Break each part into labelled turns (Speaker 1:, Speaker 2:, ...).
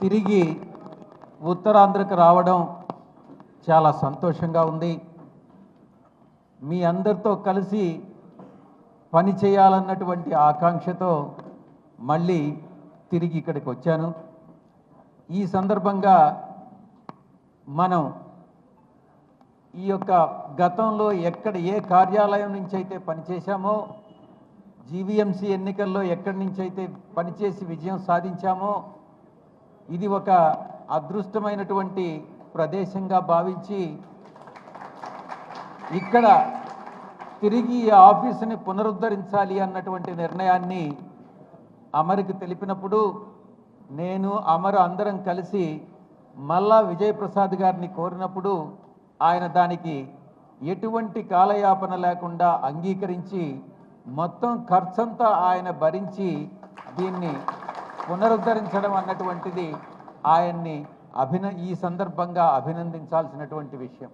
Speaker 1: తిరిగి ఉత్తరాంధ్రకు రావడం చాలా సంతోషంగా ఉంది. మీ అందరితో కలిసి పని చేయాలన్నటువంటి ఆకాంక్షతో మళ్ళీ తిరిగి ఇక్కడికి వచ్చాను. ఈ సందర్భంగా మనం ఈ యొక్క గతంలో ఎక్కడ ఏ కార్యాలయం నుంచి అయితే పనిచేశామో, జీవీఎంసీ ఎన్నికల్లో ఎక్కడి నుంచి అయితే పనిచేసి విజయం సాధించామో, ఇది ఒక అదృష్టమైనటువంటి ప్రదేశంగా భావించి ఇక్కడ తిరిగి ఈ ఆఫీసుని పునరుద్ధరించాలి అన్నటువంటి నిర్ణయాన్ని అమర్కి తెలిపినప్పుడు నేను అమర్ అందరం కలిసి మల్లా విజయప్రసాద్ గారిని కోరినప్పుడు ఆయన దానికి ఎటువంటి కాలయాపన లేకుండా అంగీకరించి మొత్తం ఖర్చంతా ఆయన భరించి దీన్ని పునరుద్ధరించడం అన్నటువంటిది ఆయన్ని ఈ సందర్భంగా అభినందించాల్సినటువంటి విషయం.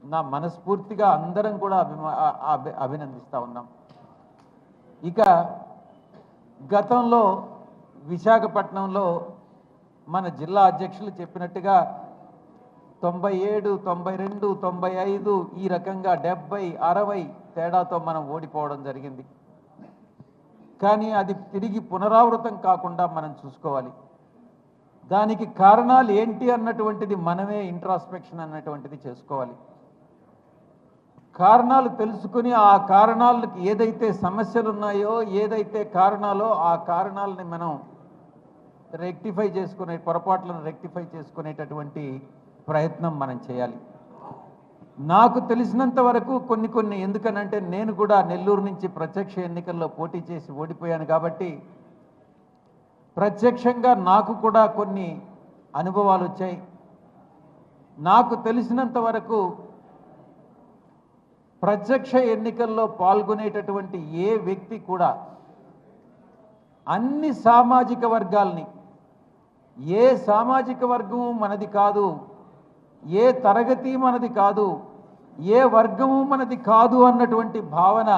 Speaker 1: నా మనస్ఫూర్తిగా అందరం కూడా అభినందిస్తూ ఉన్నాం. ఇక గతంలో విశాఖపట్నంలో మన జిల్లా అధ్యక్షులు చెప్పినట్టుగా 97, 92, 95 ఈ రకంగా 70, 60 తేడాతో మనం ఓడిపోవడం జరిగింది. కానీ అది తిరిగి పునరావృతం కాకుండా మనం చూసుకోవాలి. దానికి కారణాలు ఏంటి అన్నటువంటిది మనమే ఇంట్రాస్పెక్షన్ అన్నటువంటిది చేసుకోవాలి. కారణాలు తెలుసుకుని ఆ కారణాలకు ఏదైతే సమస్యలు ఉన్నాయో, ఏదైతే కారణాలో ఆ కారణాలని మనం రెక్టిఫై చేసుకునే, పొరపాట్లను రెక్టిఫై చేసుకునేటటువంటి ప్రయత్నం మనం చేయాలి. నాకు తెలిసినంత వరకు కొన్ని ఎందుకనంటే నేను కూడా నెల్లూరు నుంచి ప్రత్యక్ష ఎన్నికల్లో పోటీ చేసి ఓడిపోయాను కాబట్టి ప్రత్యక్షంగా నాకు కూడా కొన్ని అనుభవాలు వచ్చాయి. నాకు తెలిసినంత వరకు ప్రత్యక్ష ఎన్నికల్లో పాల్గొనేటటువంటి ఏ వ్యక్తి కూడా అన్ని సామాజిక వర్గాల్ని, ఏ సామాజిక వర్గము మనది కాదు, ఏ తరగతి మనది కాదు, ఏ వర్గము మనది కాదు అన్నటువంటి భావన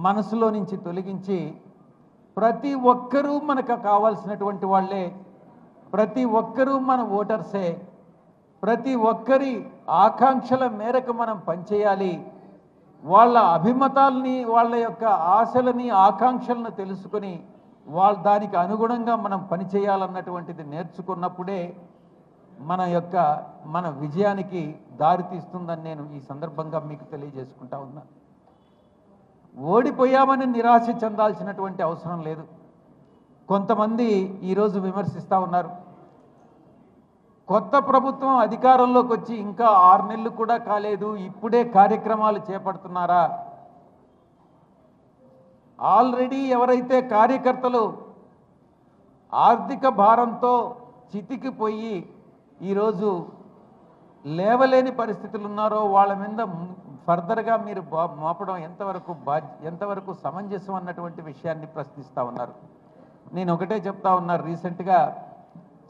Speaker 1: మనసులో నుంచి తొలగించి ప్రతి ఒక్కరూ మనకు కావాల్సినటువంటి వాళ్ళే, ప్రతి ఒక్కరూ మన ఓటర్సే, ప్రతి ఒక్కరి ఆకాంక్షల మేరకు మనం పనిచేయాలి, వాళ్ళ అభిమతాల్ని, వాళ్ళ యొక్క ఆశలని, ఆకాంక్షలను తెలుసుకొని దానికి అనుగుణంగా మనం పనిచేయాలన్నటువంటిది నేర్చుకున్నప్పుడే మన విజయానికి దారి తీస్తుందని నేను ఈ సందర్భంగా మీకు తెలియజేసుకుంటా ఉన్నా. ఓడిపోయామని నిరాశ చెందాల్సినటువంటి అవసరం లేదు. కొంతమంది ఈరోజు విమర్శిస్తూ ఉన్నారు, కొత్త ప్రభుత్వం అధికారంలోకి వచ్చి ఇంకా 6 నెలలు కూడా కాలేదు, ఇప్పుడే కార్యక్రమాలు చేపడుతున్నారా? ఆల్రెడీ ఎవరైతే కార్యకర్తలు ఆర్థిక భారంతో చితికిపోయి ఈరోజు లేవలేని పరిస్థితులు ఉన్నారో వాళ్ళ మీద ఫర్దర్గా మీరు మోపడం ఎంతవరకు సమంజసం అన్నటువంటి విషయాన్ని ప్రశ్నిస్తూ ఉన్నారు. నేను ఒకటే చెప్తా ఉన్నారు, రీసెంట్గా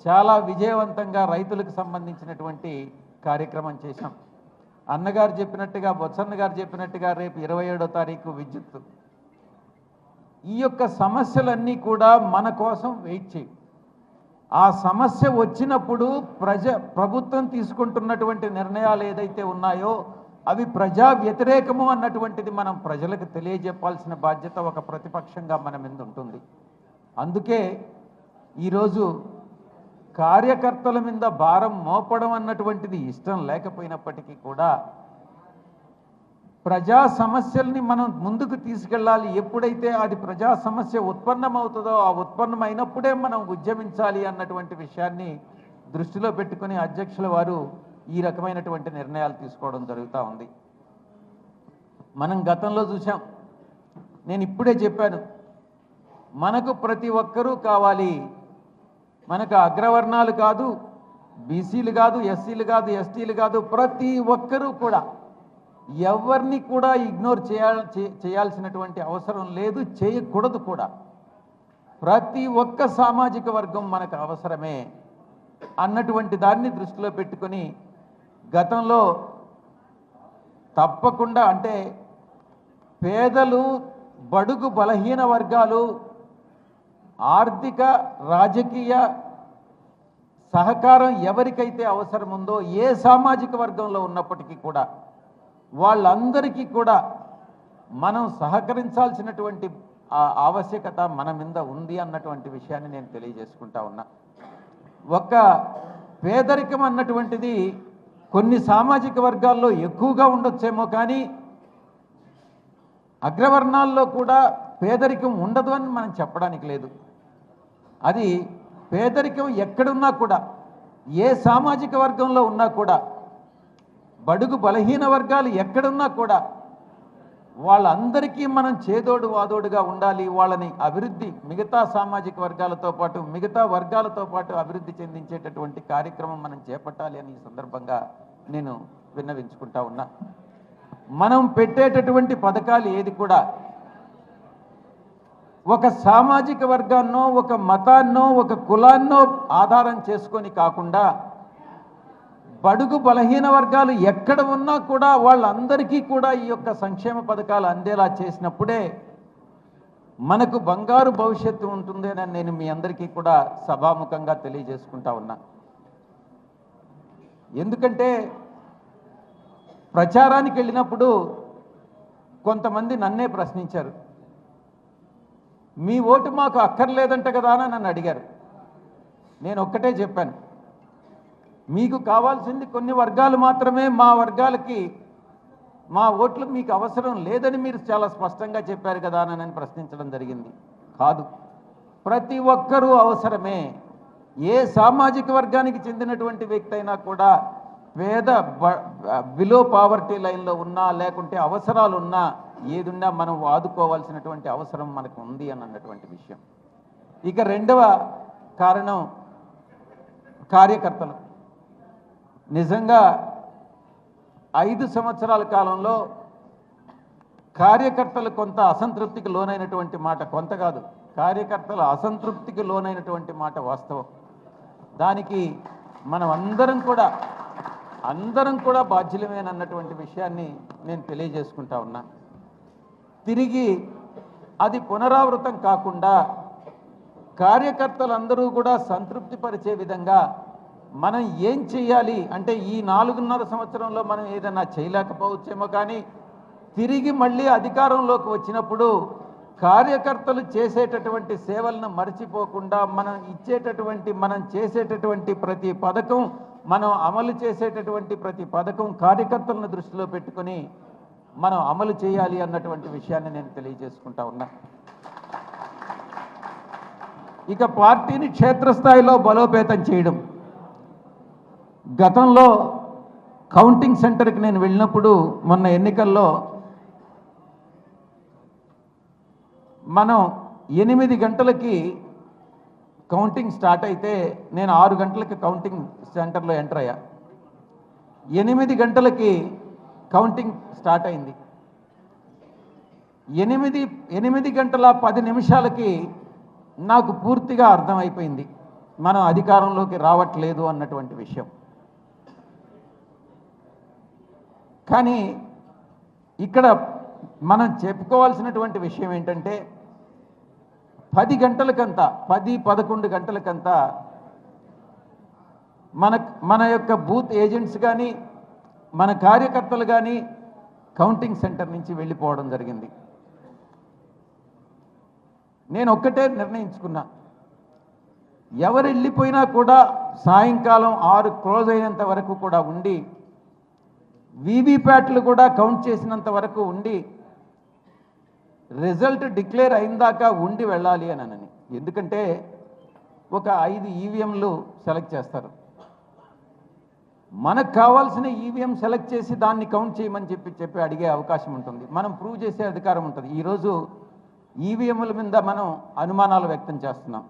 Speaker 1: చాలా విజయవంతంగా రైతులకు సంబంధించినటువంటి కార్యక్రమం చేశాం. అన్నగారు చెప్పినట్టుగా, బొత్సన్న గారు చెప్పినట్టుగా రేపు 27వ తారీఖు విద్యుత్. ఈ యొక్క సమస్యలన్నీ కూడా మన కోసం వెయిట్ చేయి. ఆ సమస్య వచ్చినప్పుడు ప్రభుత్వం తీసుకుంటున్నటువంటి నిర్ణయాలు ఏదైతే ఉన్నాయో అవి ప్రజా వ్యతిరేకము అన్నటువంటిది మనం ప్రజలకు తెలియజెప్పాల్సిన బాధ్యత ఒక ప్రతిపక్షంగా మన మీద ఉంటుంది. అందుకే ఈరోజు కార్యకర్తల మీద భారం మోపడం అన్నటువంటిది ఇష్టం లేకపోయినప్పటికీ కూడా ప్రజా సమస్యల్ని మనం ముందుకు తీసుకెళ్ళాలి. ఎప్పుడైతే అది ప్రజా సమస్య ఉత్పన్నమవుతుందో ఆ ఉత్పన్నమైనప్పుడే మనం ఉద్యమించాలి అన్నటువంటి విషయాన్ని దృష్టిలో పెట్టుకుని అధ్యక్షుల వారు ఈ రకమైనటువంటి నిర్ణయాలు తీసుకోవడం జరుగుతూ ఉంది. మనం గతంలో చూసాం, నేను ఇప్పుడే చెప్పాను, మనకు ప్రతి ఒక్కరూ కావాలి. మనకు అగ్రవర్ణాలు కాదు, బీసీలు కాదు, ఎస్సీలు కాదు, ఎస్టీలు కాదు, ప్రతి ఒక్కరూ కూడా ఎవరిని కూడా ఇగ్నోర్ చేయాల్సినటువంటి అవసరం లేదు, చేయకూడదు కూడా. ప్రతి ఒక్క సామాజిక వర్గం మనకు అవసరమే అన్నటువంటి దాన్ని దృష్టిలో పెట్టుకొని గతంలో తప్పకుండా అంటే పేదలు, బడుగు బలహీన వర్గాలు ఆర్థిక, రాజకీయ సహకారం ఎవరికైతే అవసరం ఉందో ఏ సామాజిక వర్గంలో ఉన్నప్పటికీ కూడా వాళ్ళందరికీ కూడా మనం సహకరించాల్సినటువంటి ఆవశ్యకత మన మీద ఉంది అన్నటువంటి విషయాన్ని నేను తెలియజేసుకుంటా ఉన్నా. ఒక పేదరికం అన్నటువంటిది కొన్ని సామాజిక వర్గాల్లో ఎక్కువగా ఉండొచ్చేమో, కానీ అగ్రవర్ణాల్లో కూడా పేదరికం ఉండదు అని మనం చెప్పడానికి లేదు. అది పేదరికం ఎక్కడున్నా కూడా, ఏ సామాజిక వర్గంలో ఉన్నా కూడా, బడుగు బలహీన వర్గాలు ఎక్కడున్నా కూడా వాళ్ళందరికీ మనం చేదోడు వాదోడుగా ఉండాలి. వాళ్ళని అభివృద్ధి, మిగతా సామాజిక వర్గాలతో పాటు మిగతా వర్గాలతో పాటు అభివృద్ధి చెందించేటటువంటి కార్యక్రమం మనం చేపట్టాలి అని ఈ సందర్భంగా నేను విన్నవించుకుంటా ఉన్నా. మనం పెట్టేటటువంటి పథకాలు ఏది కూడా ఒక సామాజిక వర్గాన్నో, ఒక మతాన్నో, ఒక కులాన్నో ఆధారం చేసుకొని కాకుండా బడుగు బలహీన వర్గాలు ఎక్కడ ఉన్నా కూడా వాళ్ళందరికీ కూడా ఈ యొక్క సంక్షేమ పథకాలు అందేలా చేసినప్పుడే మనకు బంగారు భవిష్యత్తు ఉంటుంది అని నేను మీ అందరికీ కూడా సభాముఖంగా తెలియజేసుకుంటా ఉన్నా. ఎందుకంటే ప్రచారానికి వెళ్ళినప్పుడు కొంతమంది నన్నే ప్రశ్నించారు, మీ ఓటు మాకు అక్కర్లేదంట కదా అని నన్ను అడిగారు. నేను ఒక్కటే చెప్పాను, మీకు కావాల్సింది కొన్ని వర్గాలు మాత్రమే, మా వర్గాలకి మా ఓట్లు మీకు అవసరం లేదని మీరు చాలా స్పష్టంగా చెప్పారు కదా అని నేను ప్రశ్నించడం జరిగింది. కాదు, ప్రతి ఒక్కరూ అవసరమే. ఏ సామాజిక వర్గానికి చెందినటువంటి వ్యక్తి అయినా కూడా పేద బిలో పావర్టీ లైన్లో ఉన్నా, లేకుంటే అవసరాలు ఉన్నా, ఏదున్నా మనం ఆదుకోవాల్సినటువంటి అవసరం మనకు ఉంది అన్నటువంటి విషయం. ఇక రెండవ కారణం కార్యకర్తలు. నిజంగా 5 సంవత్సరాల కాలంలో కార్యకర్తలు కొంత అసంతృప్తికి లోనైనటువంటి మాట, కొంత కాదు, కార్యకర్తల అసంతృప్తికి లోనైనటువంటి మాట వాస్తవం. దానికి మనం అందరం కూడా బాధ్యులమేనన్నటువంటి విషయాన్ని నేను తెలియజేసుకుంటా ఉన్నా. తిరిగి అది పునరావృతం కాకుండా కార్యకర్తలందరూ కూడా సంతృప్తి పరిచే విధంగా మనం ఏం చేయాలి అంటే, ఈ 4.5 సంవత్సరంలో మనం ఏదైనా చేయలేకపోవచ్చేమో, కానీ తిరిగి మళ్ళీ అధికారంలోకి వచ్చినప్పుడు కార్యకర్తలు చేసేటటువంటి సేవలను మర్చిపోకుండా మనం చేసేటటువంటి ప్రతి పథకం, మనం అమలు చేసేటటువంటి ప్రతి పథకం కార్యకర్తలను దృష్టిలో పెట్టుకొని మనం అమలు చేయాలి అన్నటువంటి విషయాన్ని నేను తెలియజేసుకుంటా ఉన్నా. ఇక పార్టీని క్షేత్రస్థాయిలో బలోపేతం చేయడం. గతంలో కౌంటింగ్ సెంటర్కి నేను వెళ్ళినప్పుడు మొన్న ఎన్నికల్లో మనం 8 గంటలకి కౌంటింగ్ స్టార్ట్ అయితే నేను 6 గంటలకి కౌంటింగ్ సెంటర్లో ఎంటర్ అయ్యా. 8 గంటలకి కౌంటింగ్ స్టార్ట్ అయింది. 8 గంటల 10 నిమిషాలకి నాకు పూర్తిగా అర్థమైపోయింది మనం అధికారంలోకి రావట్లేదు అన్నటువంటి విషయం. కానీ ఇక్కడ మనం చెప్పుకోవాల్సినటువంటి విషయం ఏంటంటే, 10 గంటలకంతా 10-11 గంటలకంతా మన యొక్క బూత్ ఏజెంట్స్ కానీ మన కార్యకర్తలు కానీ కౌంటింగ్ సెంటర్ నుంచి వెళ్ళిపోవడం జరిగింది. నేను ఒక్కటే నిర్ణయించుకున్నా, ఎవరు వెళ్ళిపోయినా కూడా సాయంకాలం 6 క్లోజ్ అయినంత వరకు కూడా ఉండి, వీవీప్యాట్లు కూడా కౌంట్ చేసినంత వరకు ఉండి, రిజల్ట్ డిక్లేర్ అయిందాకా ఉండి వెళ్ళాలి అని. ఎందుకంటే ఒక 5 ఈవీఎంలు సెలెక్ట్ చేస్తారు. మనకు కావాల్సిన ఈవీఎం సెలెక్ట్ చేసి దాన్ని కౌంట్ చేయమని చెప్పి అడిగే అవకాశం ఉంటుంది. మనం ప్రూవ్ చేసే అధికారం ఉంటుంది. ఈరోజు ఈవీఎంల మీద మనం అనుమానాలు వ్యక్తం చేస్తున్నాం.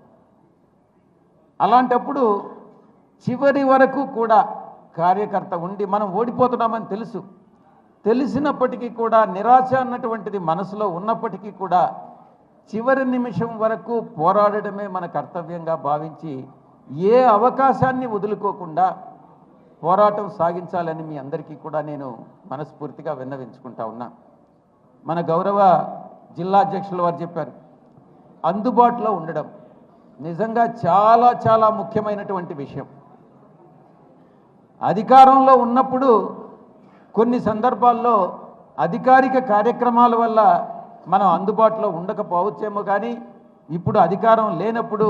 Speaker 1: అలాంటప్పుడు చివరి వరకు కూడా కార్యకర్త ఉండి, మనం ఓడిపోతున్నామని తెలిసినప్పటికీ కూడా, నిరాశ అన్నటువంటిది మనసులో ఉన్నప్పటికీ కూడా చివరి నిమిషం వరకు పోరాడడమే మన కర్తవ్యంగా భావించి ఏ అవకాశాన్ని వదులుకోకుండా పోరాటం సాగించాలని మీ అందరికీ కూడా నేను మనస్ఫూర్తిగా విన్నవించుకుంటా ఉన్నా. మన గౌరవ జిల్లా అధ్యక్షుల వారు చెప్పారు, అందుబాటులో ఉండడం నిజంగా చాలా చాలా ముఖ్యమైనటువంటి విషయం. అధికారంలో ఉన్నప్పుడు కొన్ని సందర్భాల్లో అధికారిక కార్యక్రమాల వల్ల మనం అందుబాటులో ఉండకపోవచ్చేమో, కానీ ఇప్పుడు అధికారం లేనప్పుడు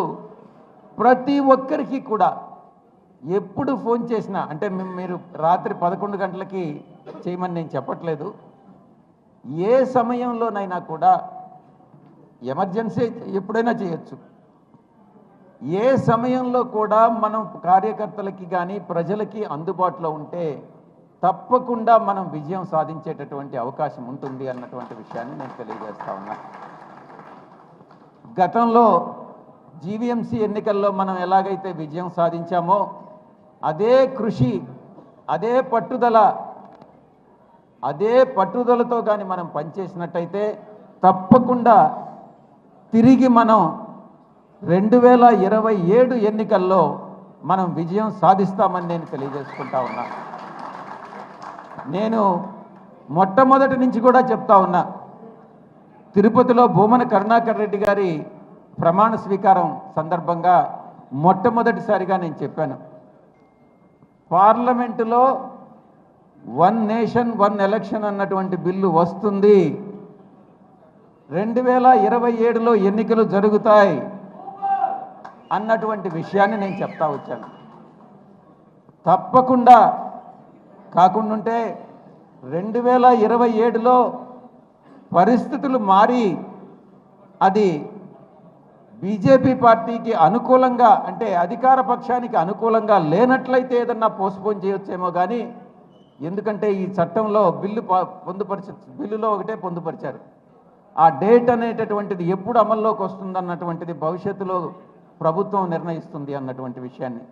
Speaker 1: ప్రతి ఒక్కరికి కూడా ఎప్పుడు ఫోన్ చేసినా, అంటే మీరు రాత్రి 11 గంటలకి చేయమని నేను చెప్పట్లేదు, ఏ సమయంలోనైనా కూడా ఎమర్జెన్సీ ఎప్పుడైనా చేయొచ్చు. ఏ సమయంలో కూడా మనం కార్యకర్తలకి కానీ ప్రజలకి అందుబాటులో ఉంటే తప్పకుండా మనం విజయం సాధించేటటువంటి అవకాశం ఉంటుంది అన్నటువంటి విషయాన్ని నేను తెలియజేస్తా ఉన్నా. గతంలో జీవీఎంసీ ఎన్నికల్లో మనం ఎలాగైతే విజయం సాధించామో అదే కృషి, అదే పట్టుదలతో కానీ మనం పనిచేసినట్టయితే తప్పకుండా తిరిగి మనం 2027 ఎన్నికల్లో మనం విజయం సాధిస్తామని నేను తెలియజేసుకుంటా ఉన్నా. నేను మొట్టమొదటి నుంచి కూడా చెప్తా ఉన్నా, తిరుపతిలో భూమన కరుణాకర్ రెడ్డి గారి ప్రమాణ స్వీకారం సందర్భంగా మొట్టమొదటిసారిగా నేను చెప్పాను, పార్లమెంటులో 1 నేషన్ 1 ఎలక్షన్ అన్నటువంటి బిల్లు వస్తుంది, 2027లో ఎన్నికలు జరుగుతాయి అన్నటువంటి విషయాన్ని నేను చెప్తా వచ్చాను. తప్పకుండా కాకుండా 2027లో పరిస్థితులు మారి అది బీజేపీ పార్టీకి అనుకూలంగా, అంటే అధికార పక్షానికి అనుకూలంగా లేనట్లయితే ఏదన్నా పోస్ట్పోన్ చేయొచ్చేమో, కానీ ఎందుకంటే ఈ చట్టంలో బిల్లులో ఒకటే పొందుపరిచారు, ఆ డేట్ అనేటటువంటిది ఎప్పుడు అమల్లోకి వస్తుందన్నటువంటిది భవిష్యత్తులో ప్రభుత్వం నిర్ణయిస్తుంది అన్నటువంటి విషయాన్ని.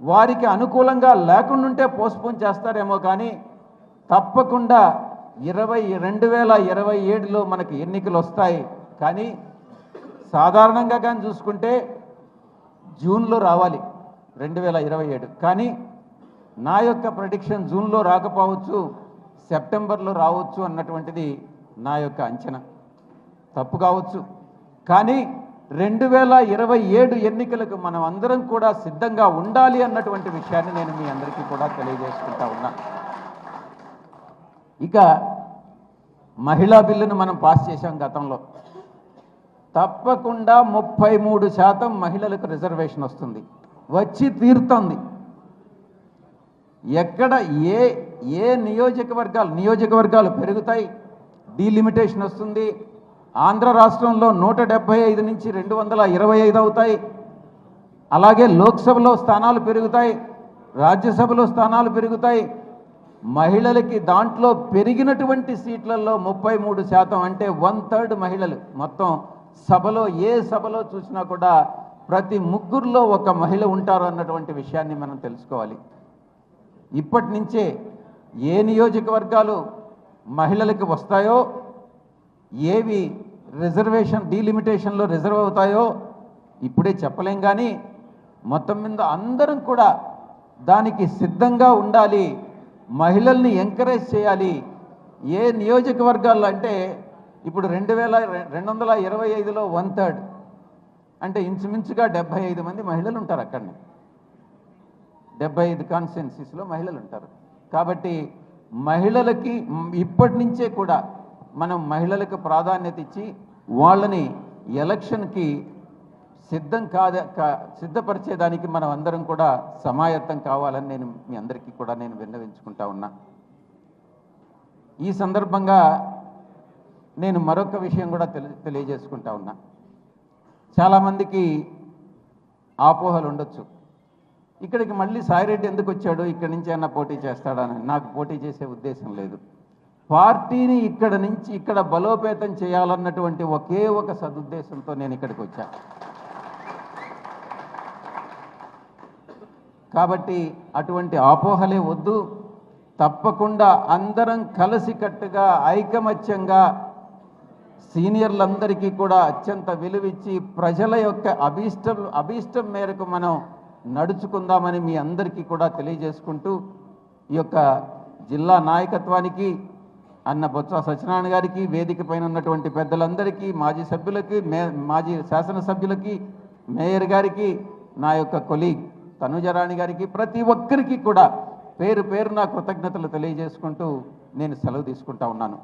Speaker 1: వారికి అనుకూలంగా లేకుండా పోస్ట్పోన్ చేస్తారేమో, కానీ తప్పకుండా 2027లో మనకి ఎన్నికలు వస్తాయి. కానీ సాధారణంగా కానీ చూసుకుంటే జూన్లో రావాలి 2027, కానీ నా యొక్క ప్రెడిక్షన్ జూన్లో రాకపోవచ్చు, సెప్టెంబర్లో రావచ్చు అన్నటువంటిది నా యొక్క అంచనా. తప్పు కావచ్చు, కానీ 2027 ఎన్నికలకు మనం అందరం కూడా సిద్ధంగా ఉండాలి అన్నటువంటి విషయాన్ని నేను మీ అందరికీ కూడా తెలియజేసుకుంటా ఉన్నా. ఇక మహిళా బిల్లును మనం పాస్ చేశాం గతంలో, తప్పకుండా 33% మహిళలకు రిజర్వేషన్ వస్తుంది, వచ్చి తీరుతుంది. ఎక్కడ ఏ నియోజకవర్గాలు పెరుగుతాయి, డీలిమిటేషన్ వస్తుంది. ఆంధ్ర రాష్ట్రంలో 175 నుంచి 225 అవుతాయి. అలాగే లోక్సభలో స్థానాలు పెరుగుతాయి, రాజ్యసభలో స్థానాలు పెరుగుతాయి. మహిళలకి దాంట్లో పెరిగినటువంటి సీట్లలో 33%, అంటే 1/3 మహిళలు. మొత్తం సభలో ఏ సభలో చూసినా కూడా ప్రతి ముగ్గురులో ఒక మహిళ ఉంటారు అన్నటువంటి విషయాన్ని మనం తెలుసుకోవాలి. ఇప్పటి నుంచే ఏ నియోజకవర్గాలు మహిళలకు వస్తాయో, ఏవి రిజర్వేషన్ డీలిమిటేషన్లో రిజర్వ్ అవుతాయో ఇప్పుడే చెప్పలేం, కానీ మొత్తం మీద అందరం కూడా దానికి సిద్ధంగా ఉండాలి, మహిళల్ని ఎంకరేజ్ చేయాలి. ఏ నియోజకవర్గాల్లో అంటే ఇప్పుడు 2225లో 1/3, అంటే ఇంచుమించుగా 75 మంది మహిళలు ఉంటారు అక్కడనే. 75 కాన్స్టిట్యున్సీస్లో మహిళలు ఉంటారు. కాబట్టి మహిళలకి ఇప్పటి నుంచే కూడా మనం మహిళలకు ప్రాధాన్యత ఇచ్చి వాళ్ళని ఎలక్షన్కి సిద్ధపరిచేదానికి మనం అందరం కూడా సమాయత్తం కావాలని నేను మీ అందరికీ కూడా నేను విన్నవించుకుంటా ఉన్నా. ఈ సందర్భంగా నేను మరొక విషయం కూడా తెలియజేసుకుంటా ఉన్నా. చాలామందికి అపోహలు ఉండొచ్చు, ఇక్కడికి మళ్ళీ సాయిరెడ్డి ఎందుకు వచ్చాడు, ఇక్కడి నుంచి ఏమన్నా పోటీ చేస్తాడని. నాకు పోటీ చేసే ఉద్దేశం లేదు. పార్టీని ఇక్కడ బలోపేతం చేయాలన్నటువంటి ఒకే ఒక సదుద్దేశంతో నేను ఇక్కడికి వచ్చా. కాబట్టి అటువంటి అపోహలే వద్దు. తప్పకుండా అందరం కలిసికట్టుగా ఐకమత్యంగా సీనియర్లందరికీ కూడా అత్యంత విలువిచ్చి ప్రజల యొక్క అభీష్టం మేరకు మనం నడుచుకుందామని మీ అందరికీ కూడా తెలియజేసుకుంటూ, ఈ యొక్క జిల్లా నాయకత్వానికి, అన్న బొత్స సత్యనారాయణ గారికి, వేదిక పైన ఉన్నటువంటి పెద్దలందరికీ, మాజీ సభ్యులకి, మాజీ శాసనసభ్యులకి, మేయర్ గారికి, నా యొక్క కొలీగ్ తనుజరాణి గారికి ప్రతి ఒక్కరికి కూడా పేరు పేరున కృతజ్ఞతలు తెలియజేసుకుంటూ నేను సెలవు తీసుకుంటా ఉన్నాను.